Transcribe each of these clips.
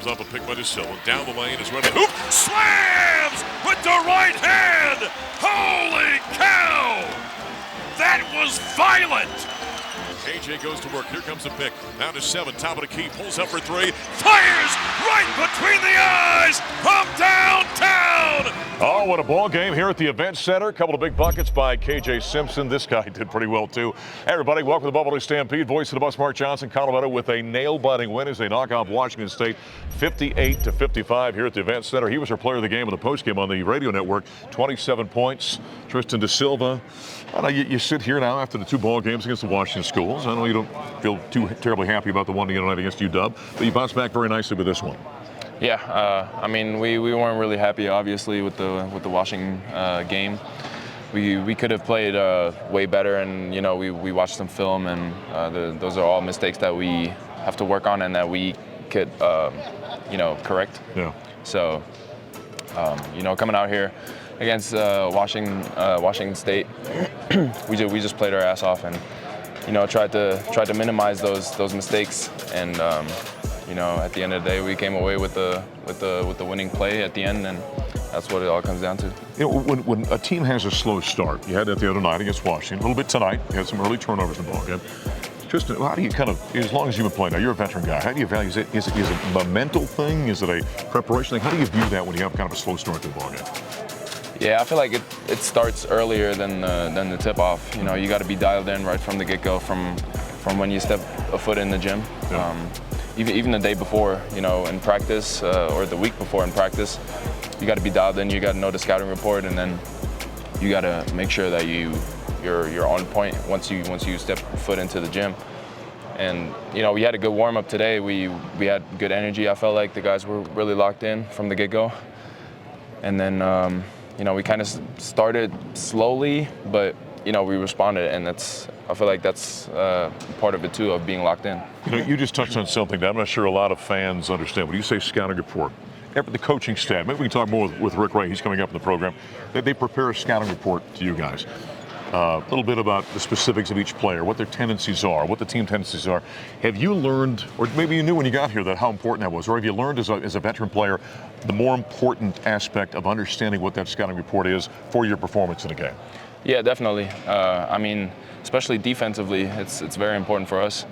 Comes off a pick by Silva. Down the lane is ready. Hoop slams with the right hand. Holy cow! That was violent. KJ goes to work. Here comes the pick. Down to 7. Top of the key. Pulls up for 3. Fires right between the eyes from downtown. Oh, what a ball game here at the Event Center. A couple of big buckets by KJ Simpson. This guy did pretty well, too. Hey, everybody. Welcome to the Buffalo Stampede. Voice of the Bus, Mark Johnson, Colorado, with a nail-biting win as they knock off Washington State 58-55 here at the Event Center. He was our player of the game in the postgame on the radio network. 27 points. Tristan de Silva. I know you sit here now after the 2 ball games against the Washington schools. I know you don't feel too terribly happy about the one tonight against UW, but you bounced back very nicely with this one. Yeah, I mean, we weren't really happy, obviously, with the Washington game. We could have played way better, and we watched some film, and those are all mistakes that we have to work on and that we could correct. Yeah. So coming out here against Washington State, we just played our ass off and tried to minimize those mistakes, and at the end of the day we came away with the winning play at the end, and that's what it all comes down to. When a team has a slow start, you had that the other night against Washington, a little bit tonight, you had some early turnovers in the ballgame. Tristan, how do you as long as you've been playing now, you're a veteran guy, how do you value, is it a mental thing, is it a preparation thing? How do you view that when you have kind of a slow start to the ballgame? Yeah, I feel like it starts earlier than the tip-off. You got to be dialed in right from the get-go, from when you step a foot in the gym. Yeah. Even the day before, in practice, or the week before in practice, you got to be dialed in. You got to know the scouting report, and then you got to make sure that you're on point once you step foot into the gym. And we had a good warm-up today. We had good energy. I felt like the guys were really locked in from the get-go, and then. We kind of started slowly, but we responded, and I feel like that's part of it too, of being locked in. You just touched on something that I'm not sure a lot of fans understand. When you say scouting report, the coaching staff, maybe we can talk more with Rick Ray, he's coming up in the program, they prepare a scouting report to you guys. A little bit about the specifics of each player, what their tendencies are, what the team tendencies are. Have you learned, or maybe you knew when you got here, that how important that was, or have you learned as a veteran player the more important aspect of understanding what that scouting report is for your performance in a game? Yeah, definitely. I mean, especially defensively, it's very important for us.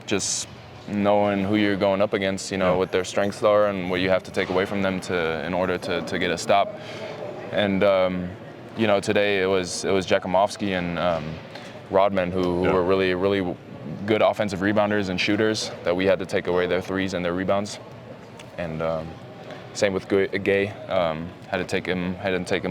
Just knowing who you're going up against, what their strengths are and what you have to take away from them in order to get a stop. And today it was Jakumovski and Rodman who were really, really good offensive rebounders and shooters that we had to take away their threes and their rebounds. And same with Gay. Had to take him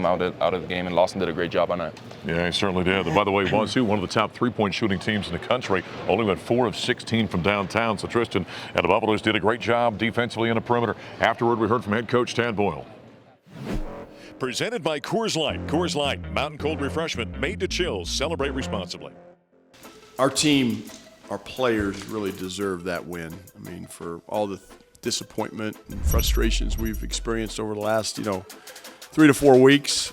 out of the game, and Lawson did a great job on that. Yeah, he certainly did. And by the way, Wazoo, one of the top 3-point shooting teams in the country, only went 4 of 16 from downtown. So Tristan and the Buffaloes did a great job defensively in the perimeter. Afterward, we heard from head coach Tad Boyle. Presented by Coors Light. Coors Light, mountain cold refreshment made to chill. Celebrate responsibly. Our team, our players really deserve that win. I mean, for all the disappointment and frustrations we've experienced over the last, 3 to 4 weeks,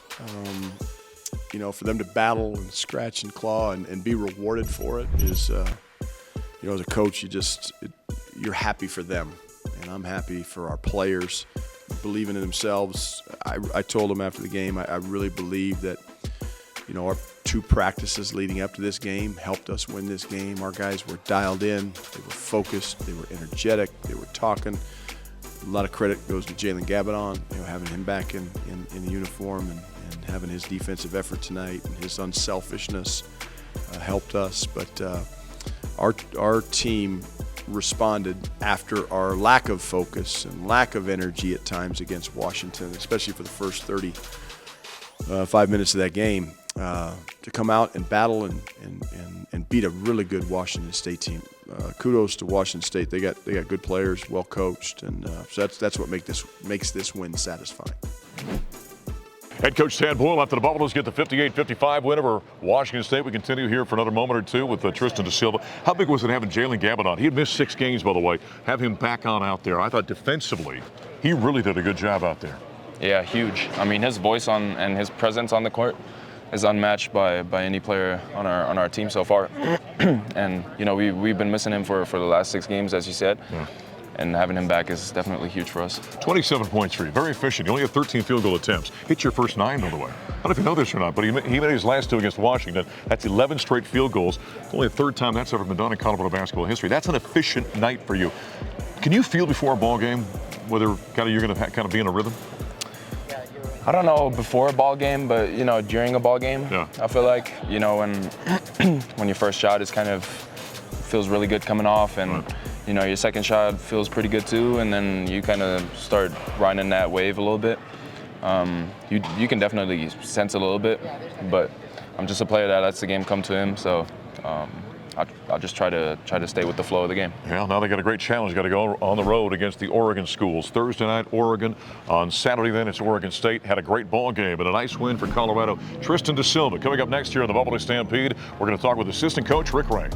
for them to battle and scratch and claw and be rewarded for it is, as a coach, you're happy for them. And I'm happy for our players believing in themselves. I told them after the game, I really believe that, our 2 practices leading up to this game helped us win this game. Our guys were dialed in, they were focused, they were energetic, they were talking. A lot of credit goes to Jalen Gabadon, having him back in the uniform and having his defensive effort tonight and his unselfishness helped us. But our team responded after our lack of focus and lack of energy at times against Washington, especially for the first 35 minutes of that game, to come out and battle and beat a really good Washington State team. Kudos to Washington State. They got good players, well coached, and so that's what makes this win satisfying. Head coach Tad Boyle after the Buffaloes get the 58-55 win over Washington State. We continue here for another moment or two with Tristan de Silva. How big was it having Jalen Gabadon? He had missed 6 games, by the way. Have him back on out there. I thought defensively, he really did a good job out there. Yeah, huge. I mean, his voice and his presence on the court is unmatched by any player on our team so far. And we've been missing him for the last 6 games, as you said. Yeah. and having him back is definitely huge for us. 27 points for you. Very efficient. You only have 13 field goal attempts. Hit your first 9, by the way. I don't know if you know this or not, but he made his last 2 against Washington. That's 11 straight field goals. It's only the 3rd time that's ever been done in Colorado basketball history. That's an efficient night for you. Can you feel before a ball game whether you're going to kind of be in a rhythm? I don't know before a ball game, but during a ball game, yeah. I feel like when your first shot is kind of feels really good coming off, and your second shot feels pretty good too, and then you kind of start riding that wave a little bit. You can definitely sense it a little bit, but I'm just a player that lets the game come to him, so. I'll just try to stay with the flow of the game. Yeah, now they got a great challenge. Got to go on the road against the Oregon schools. Thursday night, Oregon. On Saturday, then it's Oregon State. Had a great ball game and a nice win for Colorado. Tristan Silva coming up next year on the BuffsTV Stampede. We're going to talk with assistant coach Rick Ray.